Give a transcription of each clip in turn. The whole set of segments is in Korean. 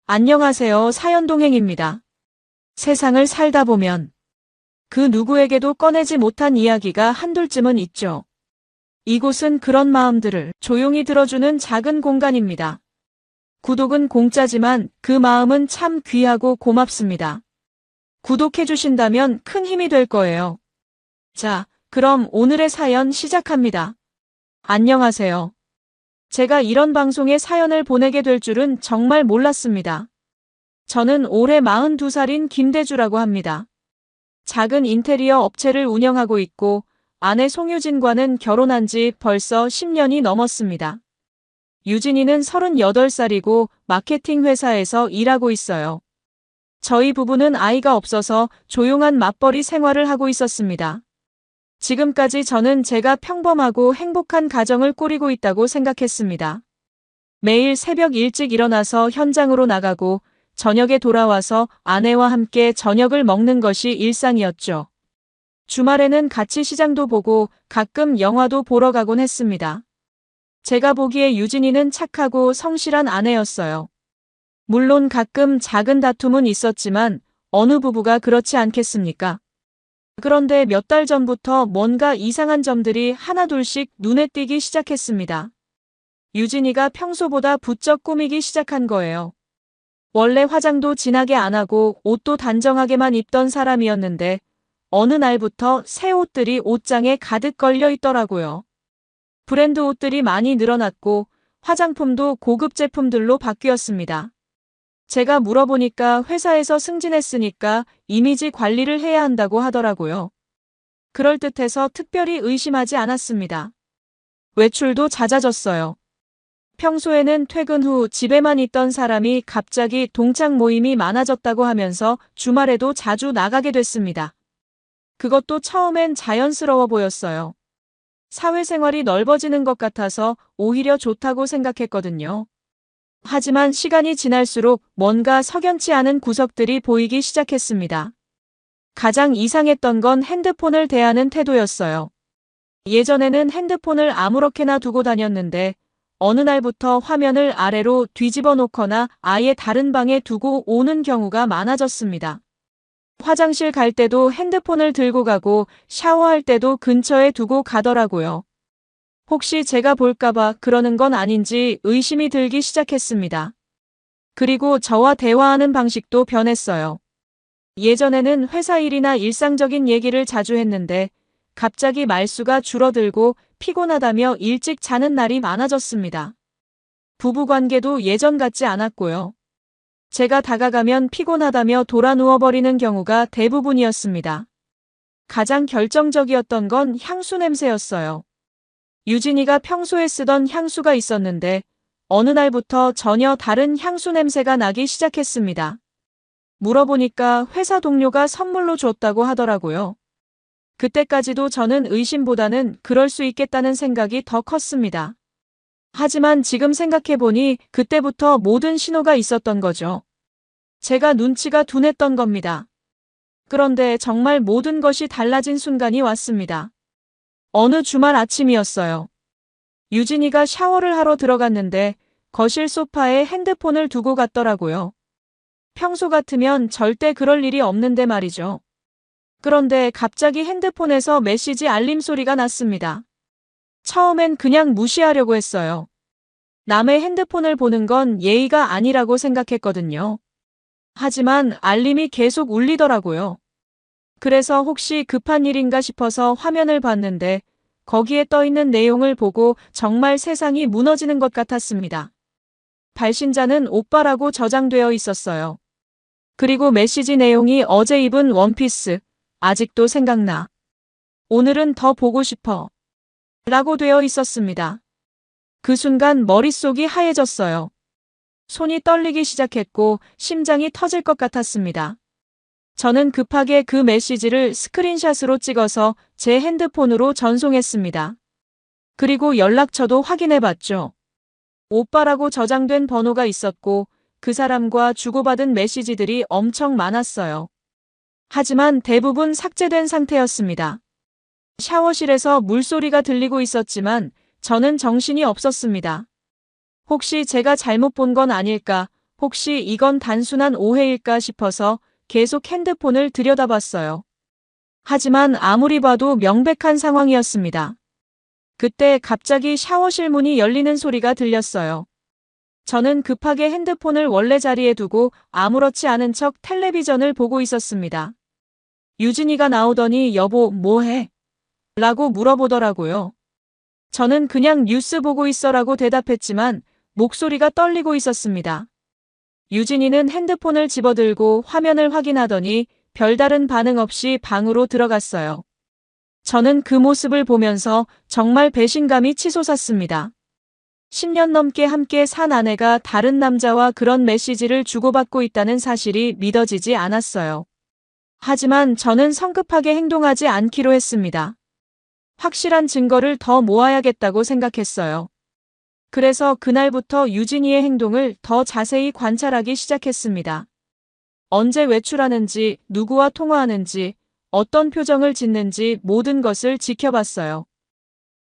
안녕하세요. 사연동행입니다. 세상을 살다 보면 그 누구에게도 꺼내지 못한 이야기가 한둘쯤은 있죠. 이곳은 그런 마음들을 조용히 들어주는 작은 공간입니다. 구독은 공짜지만 그 마음은 참 귀하고 고맙습니다. 구독해주신다면 큰 힘이 될 거예요. 자, 그럼 오늘의 사연 시작합니다. 안녕하세요. 제가 이런 방송에 사연을 보내게 될 줄은 정말 몰랐습니다. 저는 올해 42살인 김대주라고 합니다. 작은 인테리어 업체를 운영하고 있고 아내 송유진과는 결혼한 지 벌써 10년이 넘었습니다. 유진이는 38살이고 마케팅 회사에서 일하고 있어요. 저희 부부는 아이가 없어서 조용한 맞벌이 생활을 하고 있었습니다. 지금까지 저는 제가 평범하고 행복한 가정을 꾸리고 있다고 생각했습니다. 매일 새벽 일찍 일어나서 현장으로 나가고 저녁에 돌아와서 아내와 함께 저녁을 먹는 것이 일상이었죠. 주말에는 같이 시장도 보고 가끔 영화도 보러 가곤 했습니다. 제가 보기에 유진이는 착하고 성실한 아내였어요. 물론 가끔 작은 다툼은 있었지만 어느 부부가 그렇지 않겠습니까? 그런데 몇 달 전부터 뭔가 이상한 점들이 하나둘씩 눈에 띄기 시작했습니다. 유진이가 평소보다 부쩍 꾸미기 시작한 거예요. 원래 화장도 진하게 안 하고 옷도 단정하게만 입던 사람이었는데 어느 날부터 새 옷들이 옷장에 가득 걸려 있더라고요. 브랜드 옷들이 많이 늘어났고 화장품도 고급 제품들로 바뀌었습니다. 제가 물어보니까 회사에서 승진했으니까 이미지 관리를 해야 한다고 하더라고요. 그럴듯해서 특별히 의심하지 않았습니다. 외출도 잦아졌어요. 평소에는 퇴근 후 집에만 있던 사람이 갑자기 동창 모임이 많아졌다고 하면서 주말에도 자주 나가게 됐습니다. 그것도 처음엔 자연스러워 보였어요. 사회생활이 넓어지는 것 같아서 오히려 좋다고 생각했거든요. 하지만 시간이 지날수록 뭔가 석연치 않은 구석들이 보이기 시작했습니다. 가장 이상했던 건 핸드폰을 대하는 태도였어요. 예전에는 핸드폰을 아무렇게나 두고 다녔는데 어느 날부터 화면을 아래로 뒤집어 놓거나 아예 다른 방에 두고 오는 경우가 많아졌습니다. 화장실 갈 때도 핸드폰을 들고 가고 샤워할 때도 근처에 두고 가더라고요. 혹시 제가 볼까봐 그러는 건 아닌지 의심이 들기 시작했습니다. 그리고 저와 대화하는 방식도 변했어요. 예전에는 회사 일이나 일상적인 얘기를 자주 했는데 갑자기 말수가 줄어들고 피곤하다며 일찍 자는 날이 많아졌습니다. 부부관계도 예전 같지 않았고요. 제가 다가가면 피곤하다며 돌아 누워버리는 경우가 대부분이었습니다. 가장 결정적이었던 건 향수 냄새였어요. 유진이가 평소에 쓰던 향수가 있었는데 어느 날부터 전혀 다른 향수 냄새가 나기 시작했습니다. 물어보니까 회사 동료가 선물로 줬다고 하더라고요. 그때까지도 저는 의심보다는 그럴 수 있겠다는 생각이 더 컸습니다. 하지만 지금 생각해보니 그때부터 모든 신호가 있었던 거죠. 제가 눈치가 둔했던 겁니다. 그런데 정말 모든 것이 달라진 순간이 왔습니다. 어느 주말 아침이었어요. 유진이가 샤워를 하러 들어갔는데 거실 소파에 핸드폰을 두고 갔더라고요. 평소 같으면 절대 그럴 일이 없는데 말이죠. 그런데 갑자기 핸드폰에서 메시지 알림 소리가 났습니다. 처음엔 그냥 무시하려고 했어요. 남의 핸드폰을 보는 건 예의가 아니라고 생각했거든요. 하지만 알림이 계속 울리더라고요. 그래서 혹시 급한 일인가 싶어서 화면을 봤는데 거기에 떠있는 내용을 보고 정말 세상이 무너지는 것 같았습니다. 발신자는 오빠라고 저장되어 있었어요. 그리고 메시지 내용이 어제 입은 원피스, 아직도 생각나. 오늘은 더 보고 싶어. 라고 되어 있었습니다. 그 순간 머릿속이 하얘졌어요. 손이 떨리기 시작했고 심장이 터질 것 같았습니다. 저는 급하게 그 메시지를 스크린샷으로 찍어서 제 핸드폰으로 전송했습니다. 그리고 연락처도 확인해봤죠. 오빠라고 저장된 번호가 있었고 그 사람과 주고받은 메시지들이 엄청 많았어요. 하지만 대부분 삭제된 상태였습니다. 샤워실에서 물소리가 들리고 있었지만 저는 정신이 없었습니다. 혹시 제가 잘못 본 건 아닐까, 혹시 이건 단순한 오해일까 싶어서 계속 핸드폰을 들여다봤어요. 하지만 아무리 봐도 명백한 상황이었습니다. 그때 갑자기 샤워실 문이 열리는 소리가 들렸어요. 저는 급하게 핸드폰을 원래 자리에 두고 아무렇지 않은 척 텔레비전을 보고 있었습니다. 유진이가 나오더니 여보, 뭐해? 라고 물어보더라고요. 저는 그냥 뉴스 보고 있어라고 대답했지만 목소리가 떨리고 있었습니다. 유진이는 핸드폰을 집어들고 화면을 확인하더니 별다른 반응 없이 방으로 들어갔어요. 저는 그 모습을 보면서 정말 배신감이 치솟았습니다. 10년 넘게 함께 산 아내가 다른 남자와 그런 메시지를 주고받고 있다는 사실이 믿어지지 않았어요. 하지만 저는 성급하게 행동하지 않기로 했습니다. 확실한 증거를 더 모아야겠다고 생각했어요. 그래서 그날부터 유진이의 행동을 더 자세히 관찰하기 시작했습니다. 언제 외출하는지, 누구와 통화하는지, 어떤 표정을 짓는지 모든 것을 지켜봤어요.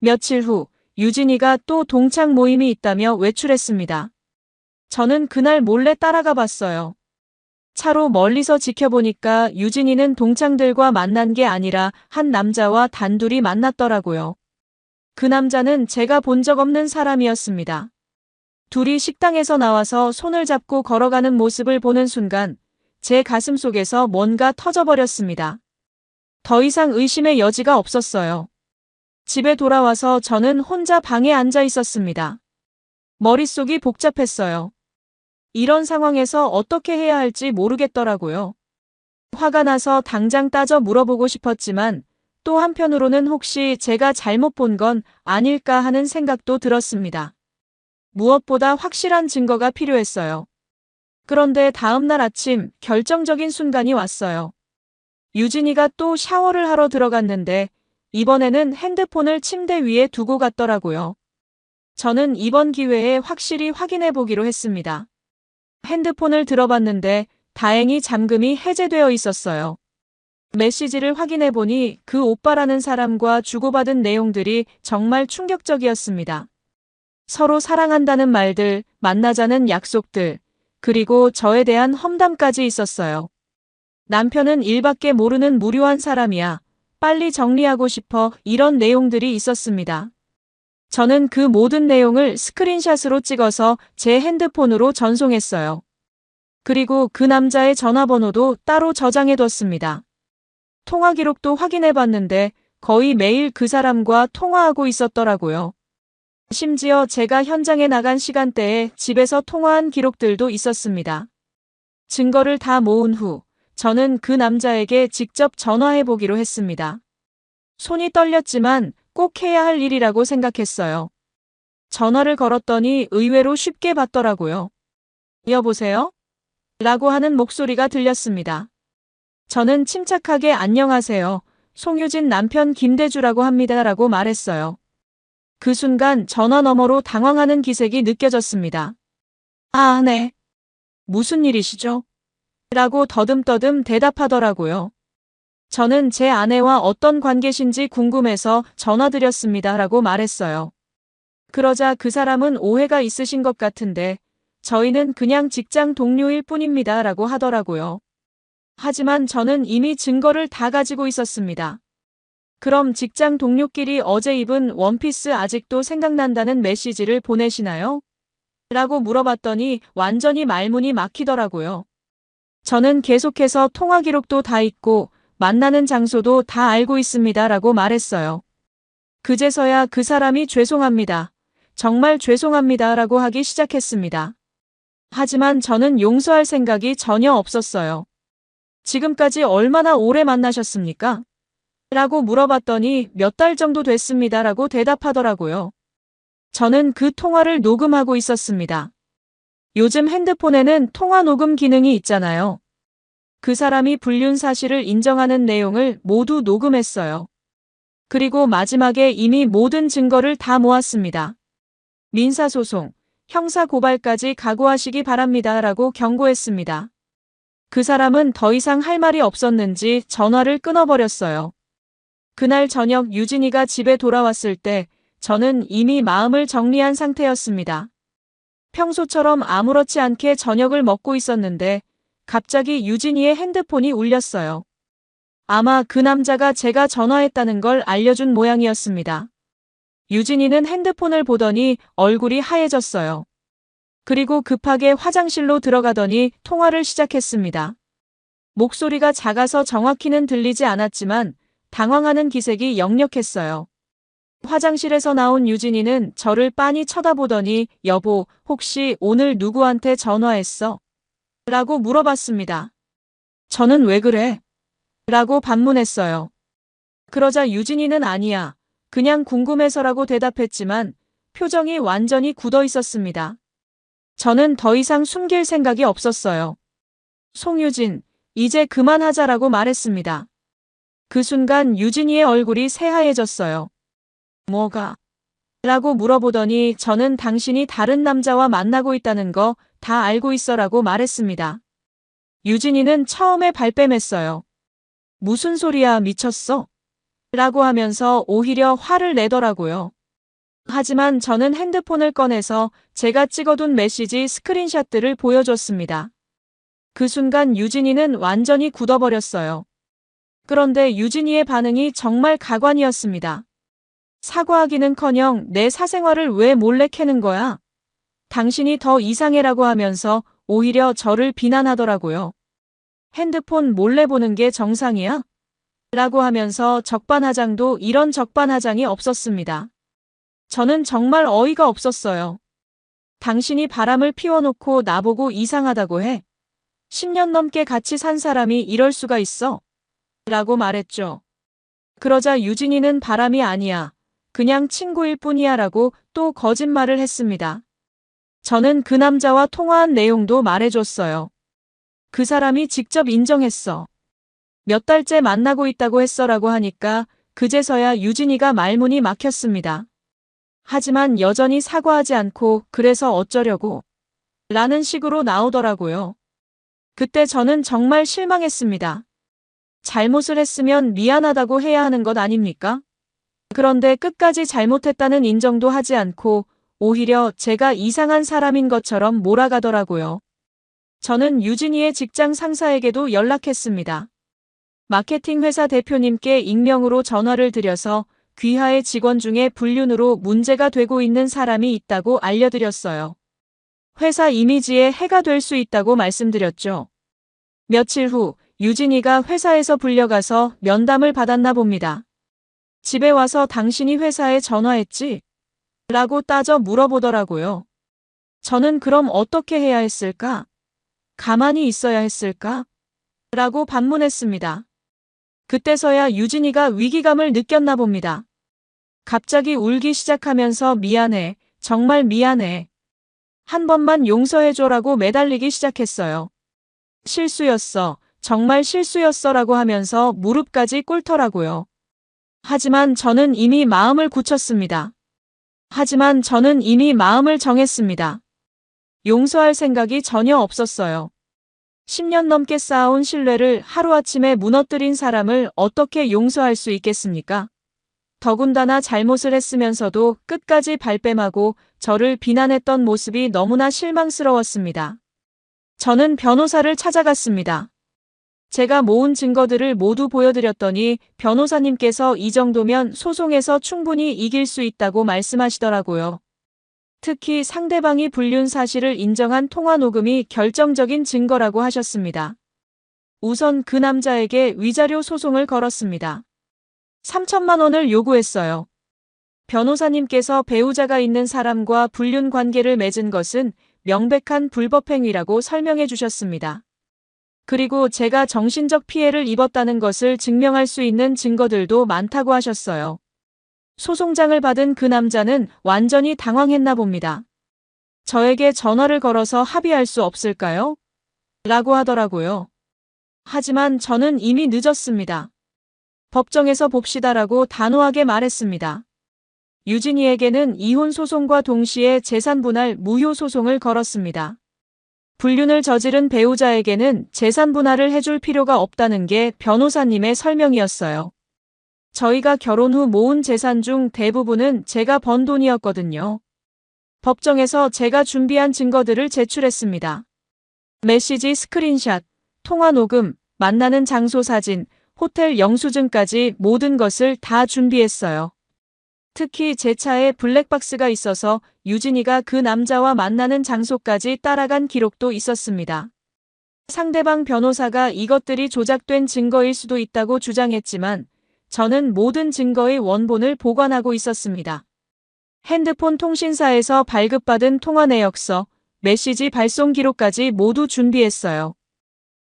며칠 후 유진이가 또 동창 모임이 있다며 외출했습니다. 저는 그날 몰래 따라가 봤어요. 차로 멀리서 지켜보니까 유진이는 동창들과 만난 게 아니라 한 남자와 단둘이 만났더라고요. 그 남자는 제가 본 적 없는 사람이었습니다. 둘이 식당에서 나와서 손을 잡고 걸어가는 모습을 보는 순간 제 가슴 속에서 뭔가 터져버렸습니다. 더 이상 의심의 여지가 없었어요. 집에 돌아와서 저는 혼자 방에 앉아 있었습니다. 머릿속이 복잡했어요. 이런 상황에서 어떻게 해야 할지 모르겠더라고요. 화가 나서 당장 따져 물어보고 싶었지만 또 한편으로는 혹시 제가 잘못 본 건 아닐까 하는 생각도 들었습니다. 무엇보다 확실한 증거가 필요했어요. 그런데 다음 날 아침 결정적인 순간이 왔어요. 유진이가 또 샤워를 하러 들어갔는데 이번에는 핸드폰을 침대 위에 두고 갔더라고요. 저는 이번 기회에 확실히 확인해 보기로 했습니다. 핸드폰을 들어봤는데 다행히 잠금이 해제되어 있었어요. 메시지를 확인해 보니 그 오빠라는 사람과 주고받은 내용들이 정말 충격적이었습니다. 서로 사랑한다는 말들, 만나자는 약속들, 그리고 저에 대한 험담까지 있었어요. 남편은 일밖에 모르는 무료한 사람이야. 빨리 정리하고 싶어, 이런 내용들이 있었습니다. 저는 그 모든 내용을 스크린샷으로 찍어서 제 핸드폰으로 전송했어요. 그리고 그 남자의 전화번호도 따로 저장해뒀습니다. 통화 기록도 확인해봤는데 거의 매일 그 사람과 통화하고 있었더라고요. 심지어 제가 현장에 나간 시간대에 집에서 통화한 기록들도 있었습니다. 증거를 다 모은 후 저는 그 남자에게 직접 전화해보기로 했습니다. 손이 떨렸지만 꼭 해야 할 일이라고 생각했어요. 전화를 걸었더니 의외로 쉽게 받더라고요. 여보세요? 라고 하는 목소리가 들렸습니다. 저는 침착하게 안녕하세요. 송유진 남편 김대주라고 합니다. 라고 말했어요. 그 순간 전화 너머로 당황하는 기색이 느껴졌습니다. 아, 네. 무슨 일이시죠? 라고 더듬더듬 대답하더라고요. 저는 제 아내와 어떤 관계신지 궁금해서 전화드렸습니다. 라고 말했어요. 그러자 그 사람은 오해가 있으신 것 같은데 저희는 그냥 직장 동료일 뿐입니다. 라고 하더라고요. 하지만 저는 이미 증거를 다 가지고 있었습니다. 그럼 직장 동료끼리 어제 입은 원피스 아직도 생각난다는 메시지를 보내시나요? 라고 물어봤더니 완전히 말문이 막히더라고요. 저는 계속해서 통화 기록도 다 있고 만나는 장소도 다 알고 있습니다. 라고 말했어요. 그제서야 그 사람이 죄송합니다. 정말 죄송합니다. 라고 하기 시작했습니다. 하지만 저는 용서할 생각이 전혀 없었어요. 지금까지 얼마나 오래 만나셨습니까? 라고 물어봤더니 몇 달 정도 됐습니다. 라고 대답하더라고요. 저는 그 통화를 녹음하고 있었습니다. 요즘 핸드폰에는 통화 녹음 기능이 있잖아요. 그 사람이 불륜 사실을 인정하는 내용을 모두 녹음했어요. 그리고 마지막에 이미 모든 증거를 다 모았습니다. 민사소송, 형사고발까지 각오하시기 바랍니다. 라고 경고했습니다. 그 사람은 더 이상 할 말이 없었는지 전화를 끊어버렸어요. 그날 저녁 유진이가 집에 돌아왔을 때 저는 이미 마음을 정리한 상태였습니다. 평소처럼 아무렇지 않게 저녁을 먹고 있었는데 갑자기 유진이의 핸드폰이 울렸어요. 아마 그 남자가 제가 전화했다는 걸 알려준 모양이었습니다. 유진이는 핸드폰을 보더니 얼굴이 하얘졌어요. 그리고 급하게 화장실로 들어가더니 통화를 시작했습니다. 목소리가 작아서 정확히는 들리지 않았지만 당황하는 기색이 역력했어요. 화장실에서 나온 유진이는 저를 빤히 쳐다보더니 여보, 혹시 오늘 누구한테 전화했어? 라고 물어봤습니다. 저는 왜 그래? 라고 반문했어요. 그러자 유진이는 아니야. 그냥 궁금해서라고 대답했지만 표정이 완전히 굳어 있었습니다. 저는 더 이상 숨길 생각이 없었어요. 송유진, 이제 그만하자라고 말했습니다. 그 순간 유진이의 얼굴이 새하얘졌어요. 뭐가? 라고 물어보더니 저는 당신이 다른 남자와 만나고 있다는 거 다 알고 있어라고 말했습니다. 유진이는 처음에 발뺌했어요. 무슨 소리야, 미쳤어? 라고 하면서 오히려 화를 내더라고요. 하지만 저는 핸드폰을 꺼내서 제가 찍어둔 메시지 스크린샷들을 보여줬습니다. 그 순간 유진이는 완전히 굳어버렸어요. 그런데 유진이의 반응이 정말 가관이었습니다. 사과하기는커녕 내 사생활을 왜 몰래 캐는 거야? 당신이 더 이상해라고 하면서 오히려 저를 비난하더라고요. 핸드폰 몰래 보는 게 정상이야? 라고 하면서 적반하장도 이런 적반하장이 없었습니다. 저는 정말 어이가 없었어요. 당신이 바람을 피워놓고 나보고 이상하다고 해? 10년 넘게 같이 산 사람이 이럴 수가 있어? 라고 말했죠. 그러자 유진이는 바람이 아니야. 그냥 친구일 뿐이야 라고 또 거짓말을 했습니다. 저는 그 남자와 통화한 내용도 말해줬어요. 그 사람이 직접 인정했어. 몇 달째 만나고 있다고 했어라고 하니까 그제서야 유진이가 말문이 막혔습니다. 하지만 여전히 사과하지 않고 그래서 어쩌려고? 라는 식으로 나오더라고요. 그때 저는 정말 실망했습니다. 잘못을 했으면 미안하다고 해야 하는 것 아닙니까? 그런데 끝까지 잘못했다는 인정도 하지 않고 오히려 제가 이상한 사람인 것처럼 몰아가더라고요. 저는 유진이의 직장 상사에게도 연락했습니다. 마케팅 회사 대표님께 익명으로 전화를 드려서 귀하의 직원 중에 불륜으로 문제가 되고 있는 사람이 있다고 알려드렸어요. 회사 이미지에 해가 될 수 있다고 말씀드렸죠. 며칠 후 유진이가 회사에서 불려가서 면담을 받았나 봅니다. 집에 와서 당신이 회사에 전화했지? 라고 따져 물어보더라고요. 저는 그럼 어떻게 해야 했을까? 가만히 있어야 했을까? 라고 반문했습니다. 그때서야 유진이가 위기감을 느꼈나 봅니다. 갑자기 울기 시작하면서 미안해, 정말 미안해. 한 번만 용서해줘라고 매달리기 시작했어요. 실수였어, 정말 실수였어라고 하면서 무릎까지 꿇더라고요. 하지만 저는 이미 마음을 굳혔습니다. 하지만 저는 이미 마음을 정했습니다. 용서할 생각이 전혀 없었어요. 10년 넘게 쌓아온 신뢰를 하루아침에 무너뜨린 사람을 어떻게 용서할 수 있겠습니까? 더군다나 잘못을 했으면서도 끝까지 발뺌하고 저를 비난했던 모습이 너무나 실망스러웠습니다. 저는 변호사를 찾아갔습니다. 제가 모은 증거들을 모두 보여드렸더니 변호사님께서 이 정도면 소송에서 충분히 이길 수 있다고 말씀하시더라고요. 특히 상대방이 불륜 사실을 인정한 통화 녹음이 결정적인 증거라고 하셨습니다. 우선 그 남자에게 위자료 소송을 걸었습니다. 3천만 원을 요구했어요. 변호사님께서 배우자가 있는 사람과 불륜 관계를 맺은 것은 명백한 불법행위라고 설명해 주셨습니다. 그리고 제가 정신적 피해를 입었다는 것을 증명할 수 있는 증거들도 많다고 하셨어요. 소송장을 받은 그 남자는 완전히 당황했나 봅니다. 저에게 전화를 걸어서 합의할 수 없을까요? 라고 하더라고요. 하지만 저는 이미 늦었습니다. 법정에서 봅시다라고 단호하게 말했습니다. 유진이에게는 이혼 소송과 동시에 재산 분할 무효 소송을 걸었습니다. 불륜을 저지른 배우자에게는 재산 분할을 해줄 필요가 없다는 게 변호사님의 설명이었어요. 저희가 결혼 후 모은 재산 중 대부분은 제가 번 돈이었거든요. 법정에서 제가 준비한 증거들을 제출했습니다. 메시지 스크린샷, 통화 녹음, 만나는 장소 사진, 호텔 영수증까지 모든 것을 다 준비했어요. 특히 제 차에 블랙박스가 있어서 유진이가 그 남자와 만나는 장소까지 따라간 기록도 있었습니다. 상대방 변호사가 이것들이 조작된 증거일 수도 있다고 주장했지만 저는 모든 증거의 원본을 보관하고 있었습니다. 핸드폰 통신사에서 발급받은 통화 내역서, 메시지 발송 기록까지 모두 준비했어요.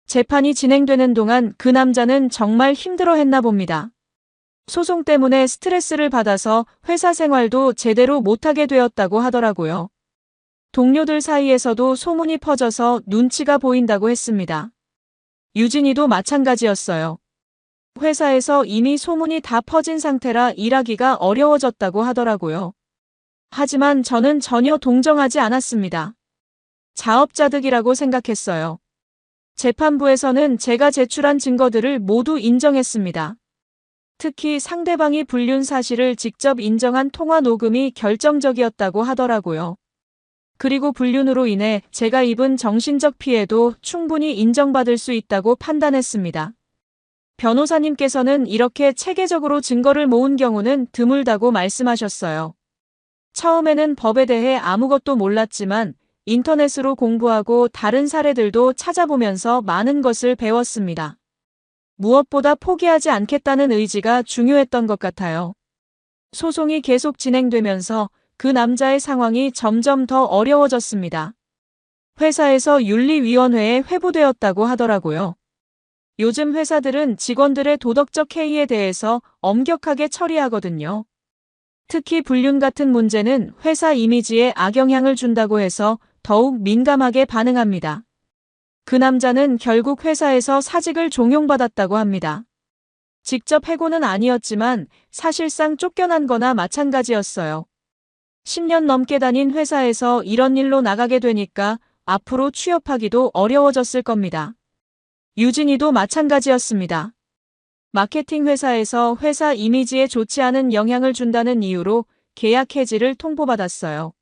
재판이 진행되는 동안 그 남자는 정말 힘들어했나 봅니다. 소송 때문에 스트레스를 받아서 회사 생활도 제대로 못하게 되었다고 하더라고요. 동료들 사이에서도 소문이 퍼져서 눈치가 보인다고 했습니다. 유진이도 마찬가지였어요. 회사에서 이미 소문이 다 퍼진 상태라 일하기가 어려워졌다고 하더라고요. 하지만 저는 전혀 동정하지 않았습니다. 자업자득이라고 생각했어요. 재판부에서는 제가 제출한 증거들을 모두 인정했습니다. 특히 상대방이 불륜 사실을 직접 인정한 통화 녹음이 결정적이었다고 하더라고요. 그리고 불륜으로 인해 제가 입은 정신적 피해도 충분히 인정받을 수 있다고 판단했습니다. 변호사님께서는 이렇게 체계적으로 증거를 모은 경우는 드물다고 말씀하셨어요. 처음에는 법에 대해 아무것도 몰랐지만 인터넷으로 공부하고 다른 사례들도 찾아보면서 많은 것을 배웠습니다. 무엇보다 포기하지 않겠다는 의지가 중요했던 것 같아요. 소송이 계속 진행되면서 그 남자의 상황이 점점 더 어려워졌습니다. 회사에서 윤리위원회에 회부되었다고 하더라고요. 요즘 회사들은 직원들의 도덕적 해이에 대해서 엄격하게 처리하거든요. 특히 불륜 같은 문제는 회사 이미지에 악영향을 준다고 해서 더욱 민감하게 반응합니다. 그 남자는 결국 회사에서 사직을 종용받았다고 합니다. 직접 해고는 아니었지만 사실상 쫓겨난 거나 마찬가지였어요. 10년 넘게 다닌 회사에서 이런 일로 나가게 되니까 앞으로 취업하기도 어려워졌을 겁니다. 유진이도 마찬가지였습니다. 마케팅 회사에서 회사 이미지에 좋지 않은 영향을 준다는 이유로 계약 해지를 통보받았어요.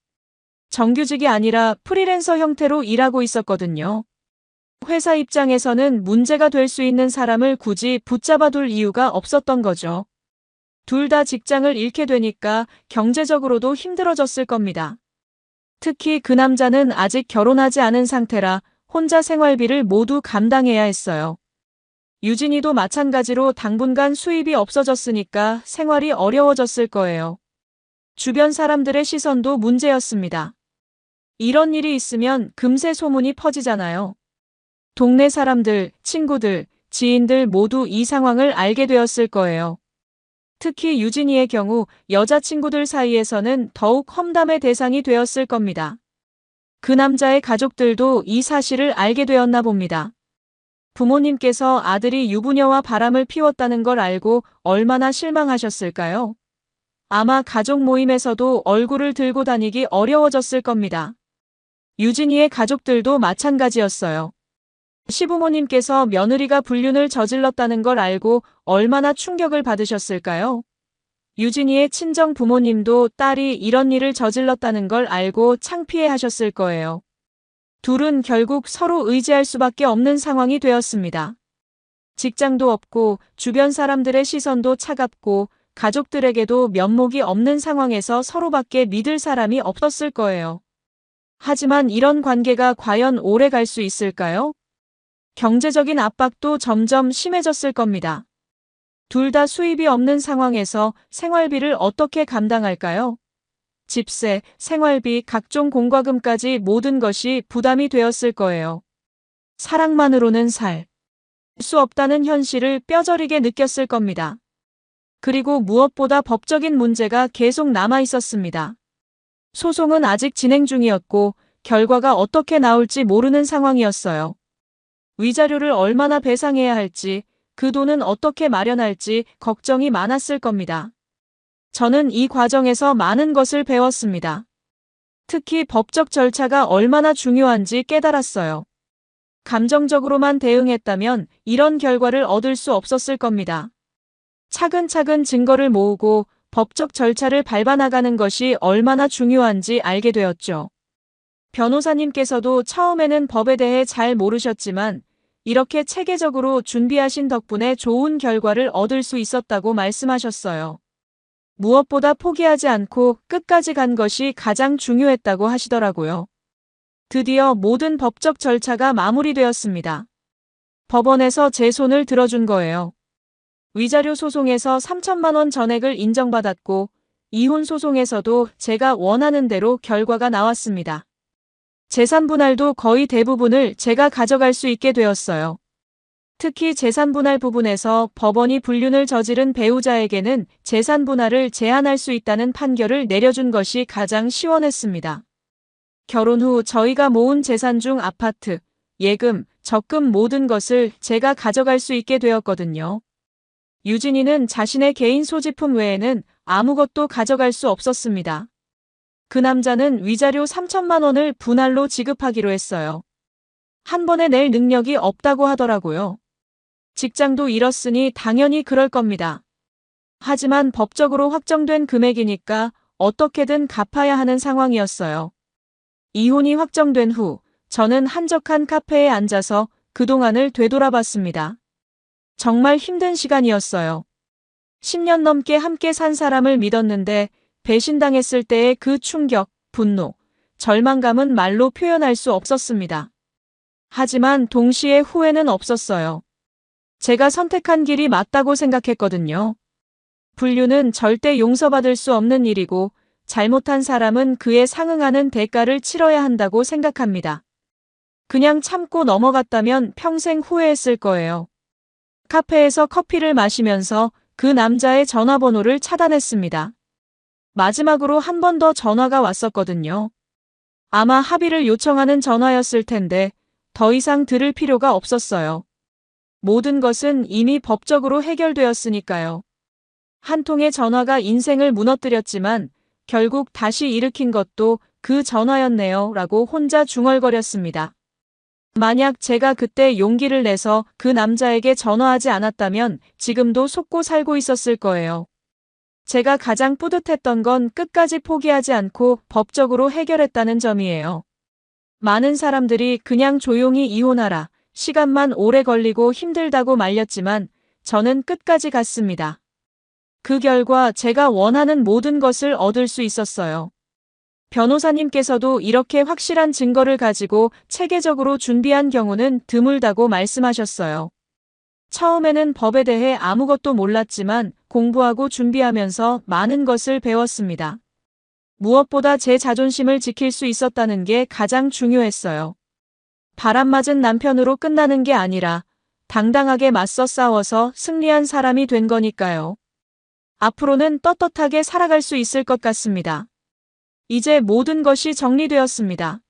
정규직이 아니라 프리랜서 형태로 일하고 있었거든요. 회사 입장에서는 문제가 될 수 있는 사람을 굳이 붙잡아둘 이유가 없었던 거죠. 둘 다 직장을 잃게 되니까 경제적으로도 힘들어졌을 겁니다. 특히 그 남자는 아직 결혼하지 않은 상태라 혼자 생활비를 모두 감당해야 했어요. 유진이도 마찬가지로 당분간 수입이 없어졌으니까 생활이 어려워졌을 거예요. 주변 사람들의 시선도 문제였습니다. 이런 일이 있으면 금세 소문이 퍼지잖아요. 동네 사람들, 친구들, 지인들 모두 이 상황을 알게 되었을 거예요. 특히 유진이의 경우 여자친구들 사이에서는 더욱 험담의 대상이 되었을 겁니다. 그 남자의 가족들도 이 사실을 알게 되었나 봅니다. 부모님께서 아들이 유부녀와 바람을 피웠다는 걸 알고 얼마나 실망하셨을까요? 아마 가족 모임에서도 얼굴을 들고 다니기 어려워졌을 겁니다. 유진이의 가족들도 마찬가지였어요. 시부모님께서 며느리가 불륜을 저질렀다는 걸 알고 얼마나 충격을 받으셨을까요? 유진이의 친정 부모님도 딸이 이런 일을 저질렀다는 걸 알고 창피해 하셨을 거예요. 둘은 결국 서로 의지할 수밖에 없는 상황이 되었습니다. 직장도 없고 주변 사람들의 시선도 차갑고 가족들에게도 면목이 없는 상황에서 서로밖에 믿을 사람이 없었을 거예요. 하지만 이런 관계가 과연 오래 갈 수 있을까요? 경제적인 압박도 점점 심해졌을 겁니다. 둘 다 수입이 없는 상황에서 생활비를 어떻게 감당할까요? 집세, 생활비, 각종 공과금까지 모든 것이 부담이 되었을 거예요. 사랑만으로는 살 수 없다는 현실을 뼈저리게 느꼈을 겁니다. 그리고 무엇보다 법적인 문제가 계속 남아 있었습니다. 소송은 아직 진행 중이었고 결과가 어떻게 나올지 모르는 상황이었어요. 위자료를 얼마나 배상해야 할지, 그 돈은 어떻게 마련할지 걱정이 많았을 겁니다. 저는 이 과정에서 많은 것을 배웠습니다. 특히 법적 절차가 얼마나 중요한지 깨달았어요. 감정적으로만 대응했다면 이런 결과를 얻을 수 없었을 겁니다. 차근차근 증거를 모으고 법적 절차를 밟아나가는 것이 얼마나 중요한지 알게 되었죠. 변호사님께서도 처음에는 법에 대해 잘 모르셨지만 이렇게 체계적으로 준비하신 덕분에 좋은 결과를 얻을 수 있었다고 말씀하셨어요. 무엇보다 포기하지 않고 끝까지 간 것이 가장 중요했다고 하시더라고요. 드디어 모든 법적 절차가 마무리되었습니다. 법원에서 제 손을 들어준 거예요. 위자료 소송에서 3천만 원 전액을 인정받았고 이혼 소송에서도 제가 원하는 대로 결과가 나왔습니다. 재산 분할도 거의 대부분을 제가 가져갈 수 있게 되었어요. 특히 재산 분할 부분에서 법원이 불륜을 저지른 배우자에게는 재산 분할을 제한할 수 있다는 판결을 내려준 것이 가장 시원했습니다. 결혼 후 저희가 모은 재산 중 아파트, 예금, 적금 모든 것을 제가 가져갈 수 있게 되었거든요. 유진이는 자신의 개인 소지품 외에는 아무것도 가져갈 수 없었습니다. 그 남자는 위자료 3천만 원을 분할로 지급하기로 했어요. 한 번에 낼 능력이 없다고 하더라고요. 직장도 잃었으니 당연히 그럴 겁니다. 하지만 법적으로 확정된 금액이니까 어떻게든 갚아야 하는 상황이었어요. 이혼이 확정된 후 저는 한적한 카페에 앉아서 그동안을 되돌아봤습니다. 정말 힘든 시간이었어요. 10년 넘게 함께 산 사람을 믿었는데 배신당했을 때의 그 충격, 분노, 절망감은 말로 표현할 수 없었습니다. 하지만 동시에 후회는 없었어요. 제가 선택한 길이 맞다고 생각했거든요. 불륜은 절대 용서받을 수 없는 일이고 잘못한 사람은 그에 상응하는 대가를 치러야 한다고 생각합니다. 그냥 참고 넘어갔다면 평생 후회했을 거예요. 카페에서 커피를 마시면서 그 남자의 전화번호를 차단했습니다. 마지막으로 한 번 더 전화가 왔었거든요. 아마 합의를 요청하는 전화였을 텐데 더 이상 들을 필요가 없었어요. 모든 것은 이미 법적으로 해결되었으니까요. 한 통의 전화가 인생을 무너뜨렸지만 결국 다시 일으킨 것도 그 전화였네요 라고 혼자 중얼거렸습니다. 만약 제가 그때 용기를 내서 그 남자에게 전화하지 않았다면 지금도 속고 살고 있었을 거예요. 제가 가장 뿌듯했던 건 끝까지 포기하지 않고 법적으로 해결했다는 점이에요. 많은 사람들이 그냥 조용히 이혼하라, 시간만 오래 걸리고 힘들다고 말렸지만 저는 끝까지 갔습니다. 그 결과 제가 원하는 모든 것을 얻을 수 있었어요. 변호사님께서도 이렇게 확실한 증거를 가지고 체계적으로 준비한 경우는 드물다고 말씀하셨어요. 처음에는 법에 대해 아무것도 몰랐지만 공부하고 준비하면서 많은 것을 배웠습니다. 무엇보다 제 자존심을 지킬 수 있었다는 게 가장 중요했어요. 바람맞은 남편으로 끝나는 게 아니라 당당하게 맞서 싸워서 승리한 사람이 된 거니까요. 앞으로는 떳떳하게 살아갈 수 있을 것 같습니다. 이제 모든 것이 정리되었습니다.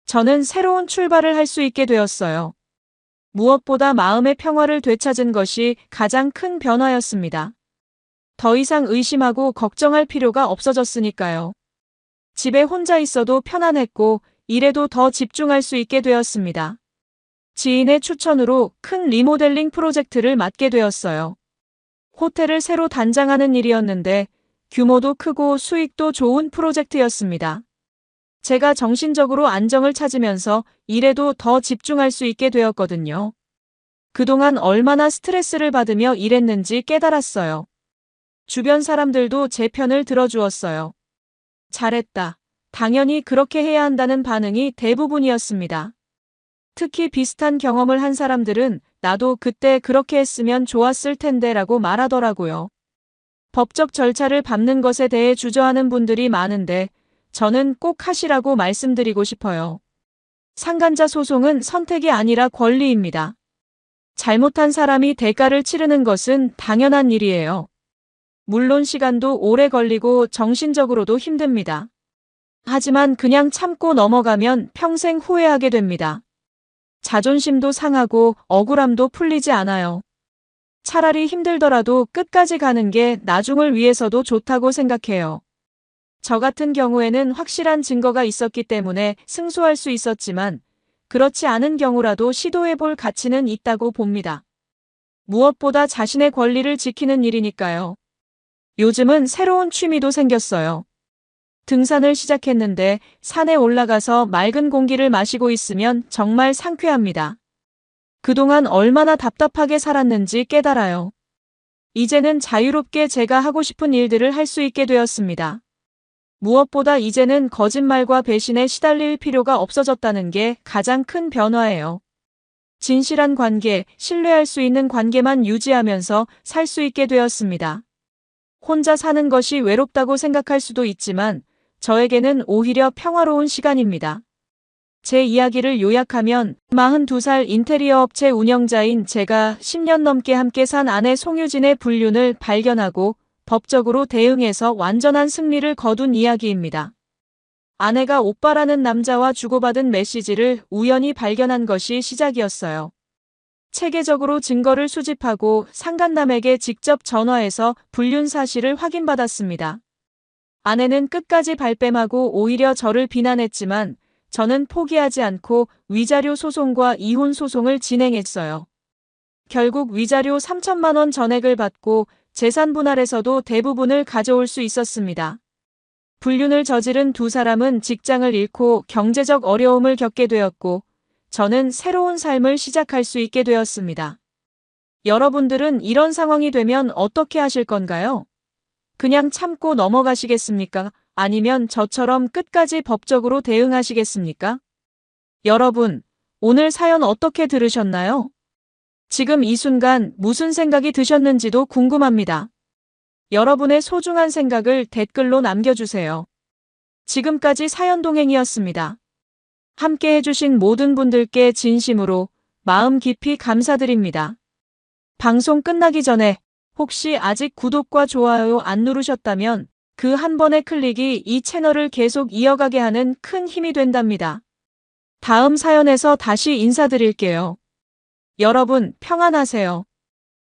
저는 새로운 출발을 할 수 있게 되었어요. 무엇보다 마음의 평화를 되찾은 것이 가장 큰 변화였습니다. 더 이상 의심하고 걱정할 필요가 없어졌으니까요. 집에 혼자 있어도 편안했고 일에도 더 집중할 수 있게 되었습니다. 지인의 추천으로 큰 리모델링 프로젝트를 맡게 되었어요. 호텔을 새로 단장하는 일이었는데 규모도 크고 수익도 좋은 프로젝트였습니다. 제가 정신적으로 안정을 찾으면서 일에도 더 집중할 수 있게 되었거든요. 그동안 얼마나 스트레스를 받으며 일했는지 깨달았어요. 주변 사람들도 제 편을 들어주었어요. 잘했다. 당연히 그렇게 해야 한다는 반응이 대부분이었습니다. 특히 비슷한 경험을 한 사람들은 나도 그때 그렇게 했으면 좋았을 텐데 라고 말하더라고요. 법적 절차를 밟는 것에 대해 주저하는 분들이 많은데 저는 꼭 하시라고 말씀드리고 싶어요. 상간자 소송은 선택이 아니라 권리입니다. 잘못한 사람이 대가를 치르는 것은 당연한 일이에요. 물론 시간도 오래 걸리고 정신적으로도 힘듭니다. 하지만 그냥 참고 넘어가면 평생 후회하게 됩니다. 자존심도 상하고 억울함도 풀리지 않아요. 차라리 힘들더라도 끝까지 가는 게 나중을 위해서도 좋다고 생각해요. 저 같은 경우에는 확실한 증거가 있었기 때문에 승소할 수 있었지만 그렇지 않은 경우라도 시도해볼 가치는 있다고 봅니다. 무엇보다 자신의 권리를 지키는 일이니까요. 요즘은 새로운 취미도 생겼어요. 등산을 시작했는데 산에 올라가서 맑은 공기를 마시고 있으면 정말 상쾌합니다. 그동안 얼마나 답답하게 살았는지 깨달아요. 이제는 자유롭게 제가 하고 싶은 일들을 할 수 있게 되었습니다. 무엇보다 이제는 거짓말과 배신에 시달릴 필요가 없어졌다는 게 가장 큰 변화예요. 진실한 관계, 신뢰할 수 있는 관계만 유지하면서 살 수 있게 되었습니다. 혼자 사는 것이 외롭다고 생각할 수도 있지만 저에게는 오히려 평화로운 시간입니다. 제 이야기를 요약하면 42살 인테리어 업체 운영자인 제가 10년 넘게 함께 산 아내 송유진의 불륜을 발견하고 법적으로 대응해서 완전한 승리를 거둔 이야기입니다. 아내가 오빠라는 남자와 주고받은 메시지를 우연히 발견한 것이 시작이었어요. 체계적으로 증거를 수집하고 상간남에게 직접 전화해서 불륜 사실을 확인받았습니다. 아내는 끝까지 발뺌하고 오히려 저를 비난했지만 저는 포기하지 않고 위자료 소송과 이혼 소송을 진행했어요. 결국 위자료 3천만 원 전액을 받고 재산 분할에서도 대부분을 가져올 수 있었습니다. 불륜을 저지른 두 사람은 직장을 잃고 경제적 어려움을 겪게 되었고 저는 새로운 삶을 시작할 수 있게 되었습니다. 여러분들은 이런 상황이 되면 어떻게 하실 건가요? 그냥 참고 넘어가시겠습니까? 아니면 저처럼 끝까지 법적으로 대응하시겠습니까? 여러분, 오늘 사연 어떻게 들으셨나요? 지금 이 순간 무슨 생각이 드셨는지도 궁금합니다. 여러분의 소중한 생각을 댓글로 남겨주세요. 지금까지 사연동행이었습니다. 함께 해주신 모든 분들께 진심으로 마음 깊이 감사드립니다. 방송 끝나기 전에 혹시 아직 구독과 좋아요 안 누르셨다면 그 한 번의 클릭이 이 채널을 계속 이어가게 하는 큰 힘이 된답니다. 다음 사연에서 다시 인사드릴게요. 여러분 평안하세요.